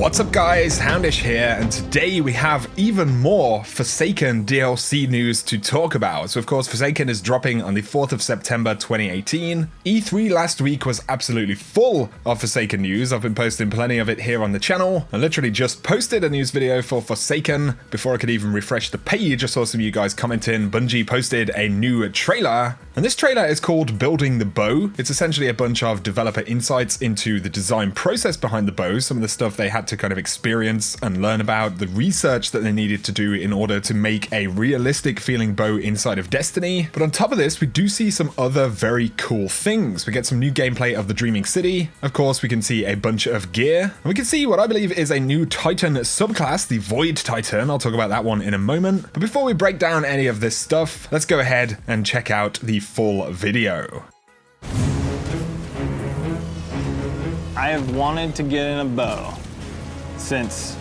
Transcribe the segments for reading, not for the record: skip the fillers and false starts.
What's up guys, Houndish here, and today we have even more Forsaken DLC news to talk about. So of course Forsaken is dropping on the 4th of September 2018. E3 last week was absolutely full of Forsaken news. I've been posting plenty of it here on the channel. I literally just posted a news video for Forsaken before I could even refresh the page. I saw some of you guys commenting. Bungie posted a new trailer, and this trailer is called Building the Bow. It's essentially a bunch of developer insights into the design process behind the bow, some of the stuff they had to kind of experience and learn about, the research that they needed to do in order to make a realistic feeling bow inside of Destiny. But on top of this, we do see some other very cool things. We get some new gameplay of the Dreaming City. Of course, we can see a bunch of gear, and we can see what I believe is a new Titan subclass, the Void Titan. I'll talk about that one in a moment. But before we break down any of this stuff, let's go ahead and check out the full video. I have wanted to get in a bow since,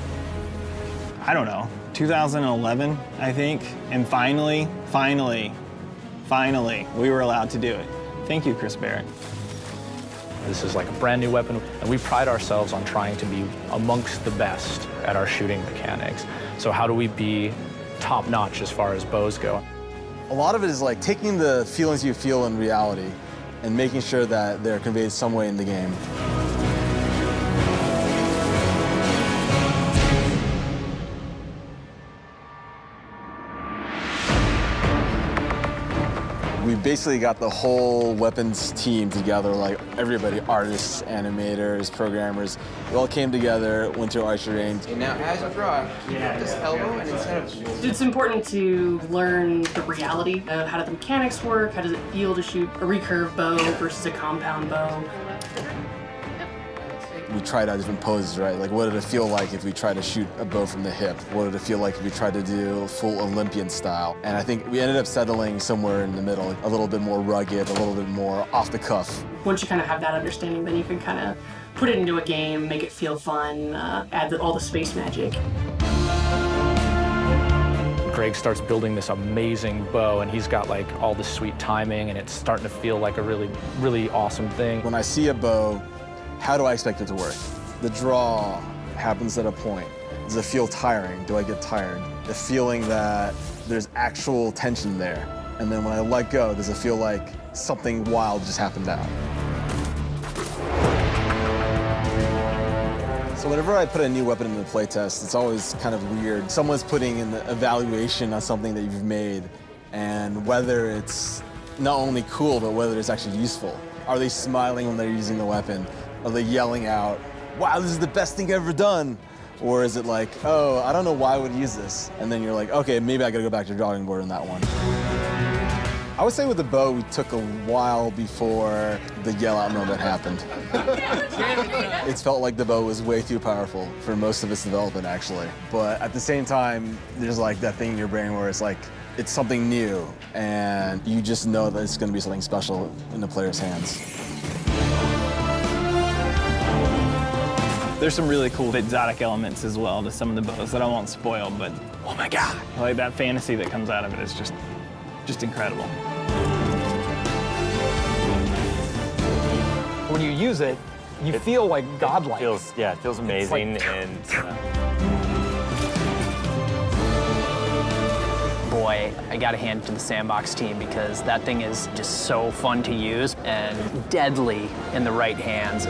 I don't know, 2011, I think. And finally, we were allowed to do it. Thank you, Chris Barrett. This is like a brand new weapon, and we pride ourselves on trying to be amongst the best at our shooting mechanics. So how do we be top notch as far as bows go? A lot of it is like taking the feelings you feel in reality and making sure that they're conveyed some way in the game. We basically got the whole weapons team together, like everybody, artists, animators, programmers. We all came together, went to an archery range. And now as you draw, keep this elbow and instead of... It's important to learn the reality of how do the mechanics work, how does it feel to shoot a recurve bow versus a compound bow. We tried out different poses, right? Like, what did it feel like if we tried to shoot a bow from the hip? What did it feel like if we tried to do full Olympian style? And I think we ended up settling somewhere in the middle, a little bit more rugged, a little bit more off the cuff. Once you kind of have that understanding, then you can kind of put it into a game, make it feel fun, add all the space magic. Greg starts building this amazing bow, and he's got like all this sweet timing, and it's starting to feel like a really, really awesome thing. When I see a bow, how do I expect it to work? The draw happens at a point. Does it feel tiring? Do I get tired? The feeling that there's actual tension there. And then when I let go, does it feel like something wild just happened now? So whenever I put a new weapon in the playtest, it's always kind of weird. Someone's putting in the evaluation on something that you've made, and whether it's not only cool, but whether it's actually useful. Are they smiling when they're using the weapon? Are they yelling out, wow, this is the best thing I've ever done? Or is it like, oh, I don't know why I would use this. And then you're like, okay, maybe I gotta go back to the drawing board on that one. I would say with the bow, we took a while before the yell out moment happened. It felt like the bow was way too powerful for most of its development, actually. But at the same time, there's like that thing in your brain where it's like, it's something new, and you just know that it's gonna be something special in the player's hands. There's some really cool exotic elements as well to some of the bows that I won't spoil, but oh my God, like that fantasy that comes out of it is just incredible. When you use it, you feel like godlike. It feels amazing. Like, and boy, I gotta hand it to the Sandbox team because that thing is just so fun to use and deadly in the right hands.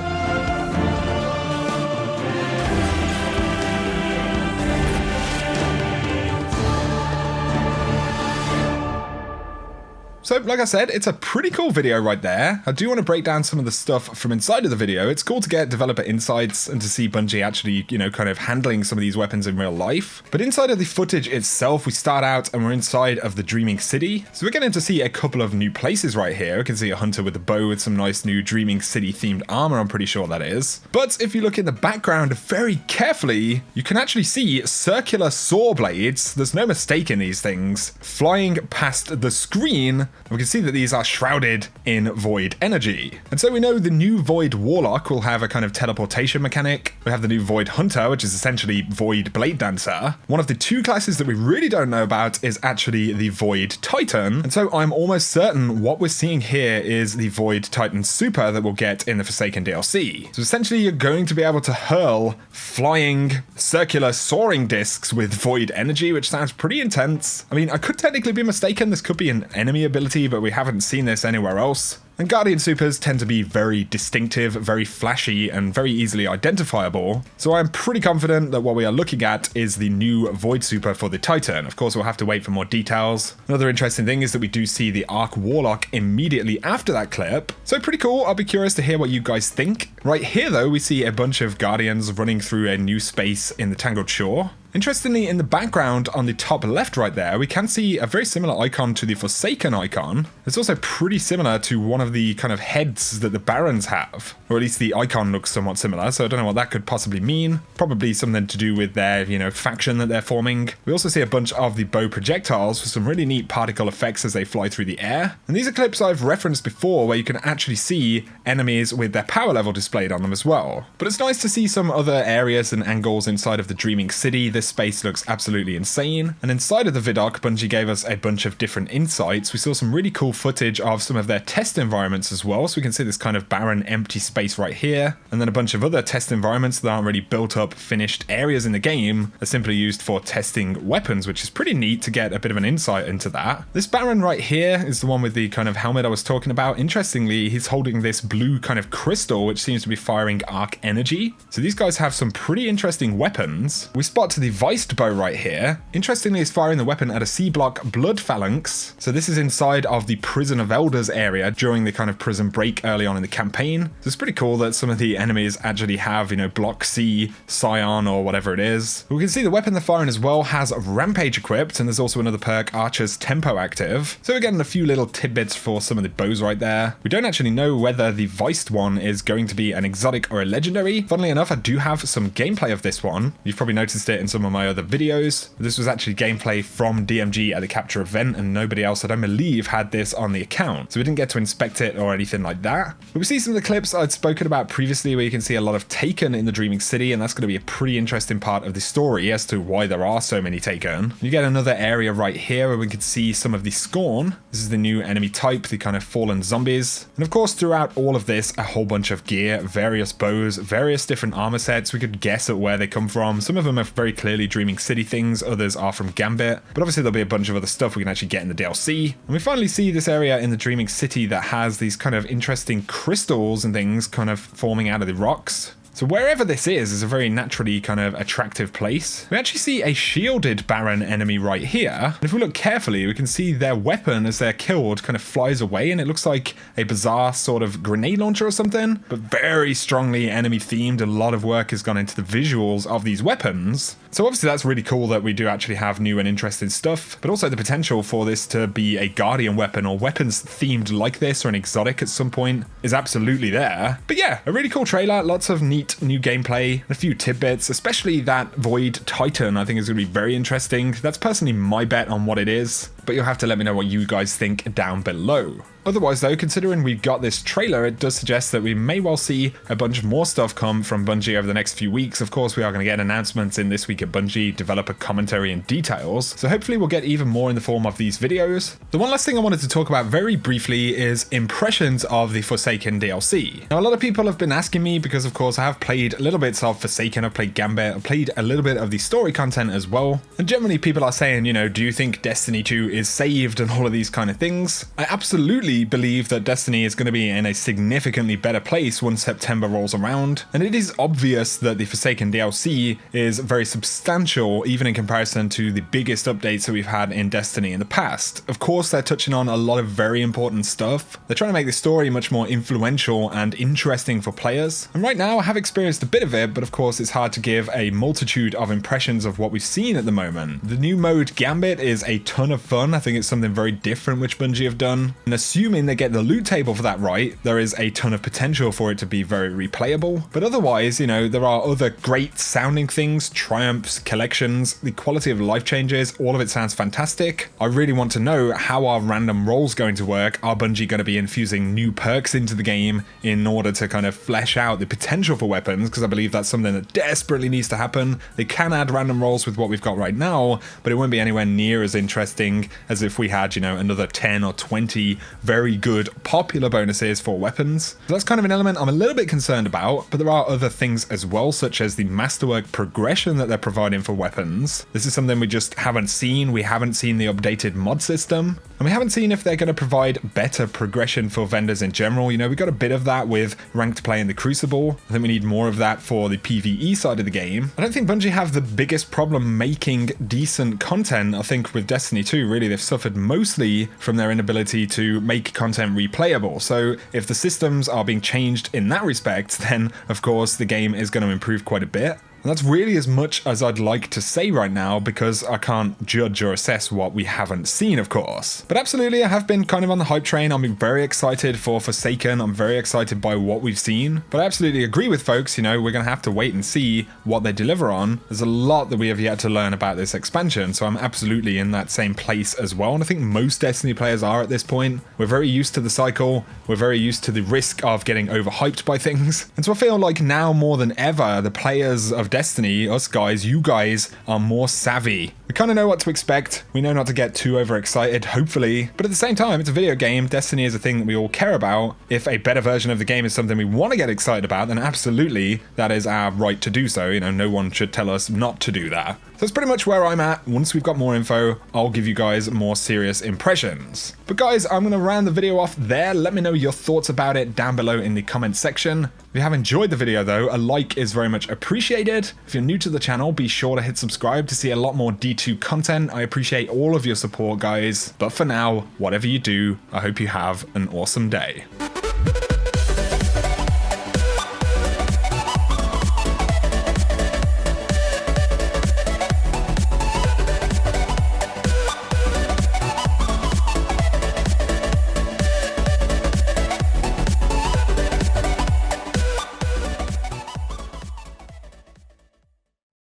So, like I said, it's a pretty cool video right there. I do want to break down some of the stuff from inside of the video. It's cool to get developer insights and to see Bungie actually, you know, kind of handling some of these weapons in real life. But inside of the footage itself, we start out and we're inside of the Dreaming City. So we're getting to see a couple of new places right here. We can see a hunter with a bow with some nice new Dreaming City themed armor, I'm pretty sure that is. But if you look in the background very carefully, you can actually see circular saw blades, there's no mistake in these things, flying past the screen We can see that these are shrouded in void energy. And so we know the new Void Warlock will have a kind of teleportation mechanic. We have the new Void Hunter, which is essentially Void Blade Dancer. One of the two classes that we really don't know about is actually the Void Titan. And so I'm almost certain what we're seeing here is the Void Titan Super that we'll get in the Forsaken DLC. So essentially you're going to be able to hurl flying circular soaring discs with void energy, which sounds pretty intense. I mean, I could technically be mistaken. This could be an enemy ability, but we haven't seen this anywhere else. And Guardian Supers tend to be very distinctive, very flashy, and very easily identifiable. So I'm pretty confident that what we are looking at is the new Void Super for the Titan. Of course, we'll have to wait for more details. Another interesting thing is that we do see the Arc Warlock immediately after that clip. So pretty cool. I'll be curious to hear what you guys think. Right here, though, we see a bunch of Guardians running through a new space in the Tangled Shore. Interestingly, in the background on the top left right there, we can see a very similar icon to the Forsaken icon. It's also pretty similar to one of the kind of heads that the Barons have, or at least the icon looks somewhat similar, so I don't know what that could possibly mean. Probably something to do with their, faction that they're forming. We also see a bunch of the bow projectiles with some really neat particle effects as they fly through the air. And these are clips I've referenced before where you can actually see enemies with their power level displayed on them as well. But it's nice to see some other areas and angles inside of the Dreaming City. This space looks absolutely insane. And inside of the Vidoc, Bungie gave us a bunch of different insights. We saw some really cool footage of some of their test environments as well. So we can see this kind of barren, empty space right here. And then a bunch of other test environments that aren't really built up, finished areas in the game are simply used for testing weapons, which is pretty neat to get a bit of an insight into that. This Baron right here is the one with the kind of helmet I was talking about. Interestingly, he's holding this blue kind of crystal, which seems to be firing arc energy. So these guys have some pretty interesting weapons. We spot the Viced bow right here. Interestingly, it's firing the weapon at a C-block blood phalanx. So this is inside of the Prison of Elders area during the kind of prison break early on in the campaign. So it's pretty cool that some of the enemies actually have, block C, Scion, or whatever it is. We can see the weapon they're firing as well has Rampage equipped, and there's also another perk, Archer's Tempo active. So we're getting a few little tidbits for some of the bows right there. We don't actually know whether the Viced one is going to be an exotic or a legendary. Funnily enough, I do have some gameplay of this one. You've probably noticed it in some of my other videos. This was actually gameplay from DMG at the capture event, and nobody else, I don't believe, had this on the account. So we didn't get to inspect it or anything like that. But we see some of the clips I'd spoken about previously where you can see a lot of Taken in the Dreaming City, and that's going to be a pretty interesting part of the story as to why there are so many Taken. You get another area right here where we can see some of the Scorn. This is the new enemy type, the kind of fallen zombies. And of course, throughout all of this, a whole bunch of gear, various bows, various different armor sets. We could guess at where they come from. Some of them are very clearly Dreaming City things, others are from Gambit, but obviously there'll be a bunch of other stuff we can actually get in the DLC. And we finally see this area in the Dreaming City that has these kind of interesting crystals and things kind of forming out of the rocks. So wherever this is a very naturally kind of attractive place. We actually see a shielded Baron enemy right here. And if we look carefully, we can see their weapon as they're killed kind of flies away, and it looks like a bizarre sort of grenade launcher or something, but very strongly enemy themed. A lot of work has gone into the visuals of these weapons. So obviously that's really cool that we do actually have new and interesting stuff, but also the potential for this to be a Guardian weapon or weapons themed like this or an exotic at some point is absolutely there. But yeah, a really cool trailer, lots of neat new gameplay, a few tidbits, especially that Void Titan I think is going to be very interesting. That's personally my bet on what it is, but you'll have to let me know what you guys think down below. Otherwise though, considering we've got this trailer, it does suggest that we may well see a bunch more stuff come from Bungie over the next few weeks. Of course, we are going to get announcements in This Week at Bungie, developer commentary and details, so hopefully we'll get even more in the form of these videos. The one last thing I wanted to talk about very briefly is impressions of the Forsaken DLC. Now, a lot of people have been asking me because of course I have played little bits of Forsaken, I've played Gambit, I've played a little bit of the story content as well, and generally people are saying, do you think Destiny 2 is saved and all of these kind of things? I absolutely believe that Destiny is going to be in a significantly better place once September rolls around, and it is obvious that the Forsaken DLC is very substantial even in comparison to the biggest updates that we've had in Destiny in the past. Of course, they're touching on a lot of very important stuff. They're trying to make the story much more influential and interesting for players, and right now I have experienced a bit of it, but of course it's hard to give a multitude of impressions of what we've seen at the moment. The new mode Gambit is a ton of fun. fun. I think it's something very different which Bungie have done. And assuming they get the loot table for that right, there is a ton of potential for it to be very replayable. But otherwise, you know, there are other great sounding things, triumphs, collections, the quality of life changes, all of it sounds fantastic. I really want to know how are random rolls going to work. Are Bungie going to be infusing new perks into the game in order to kind of flesh out the potential for weapons? Because I believe that's something that desperately needs to happen. They can add random rolls with what we've got right now, but it won't be anywhere near as interesting as if we had, you know, another 10 or 20 very good popular bonuses for weapons. So that's kind of an element I'm a little bit concerned about, but there are other things as well, such as the masterwork progression that they're providing for weapons. This is something we just haven't seen. We haven't seen the updated mod system, and we haven't seen if they're going to provide better progression for vendors in general. You know, we got a bit of that with ranked play in the Crucible. I think we need more of that for the PvE side of the game. I don't think Bungie have the biggest problem making decent content. I think with Destiny 2, really, they've suffered mostly from their inability to make content replayable. So if the systems are being changed in that respect, then of course the game is going to improve quite a bit. And that's really as much as I'd like to say right now, because I can't judge or assess what we haven't seen, of course. But absolutely, I have been kind of on the hype train. I'm very excited for Forsaken. I'm very excited by what we've seen. But I absolutely agree with folks, you know, we're going to have to wait and see what they deliver on. There's a lot that we have yet to learn about this expansion, so I'm absolutely in that same place as well. And I think most Destiny players are at this point. We're very used to the cycle. We're very used to the risk of getting overhyped by things. And so I feel like now more than ever, the players of Destiny, us guys, you guys, are more savvy. We kind of know what to expect. We know not to get too overexcited, hopefully. But at the same time, it's a video game. Destiny is a thing that we all care about. If a better version of the game is something we want to get excited about, then absolutely, that is our right to do so. You know, no one should tell us not to do that. So that's pretty much where I'm at. Once we've got more info, I'll give you guys more serious impressions. But guys, I'm going to round the video off there. Let me know your thoughts about it down below in the comment section. If you have enjoyed the video though, a like is very much appreciated. If you're new to the channel, be sure to hit subscribe to see a lot more D2 content. I appreciate all of your support, guys. But for now, whatever you do, I hope you have an awesome day.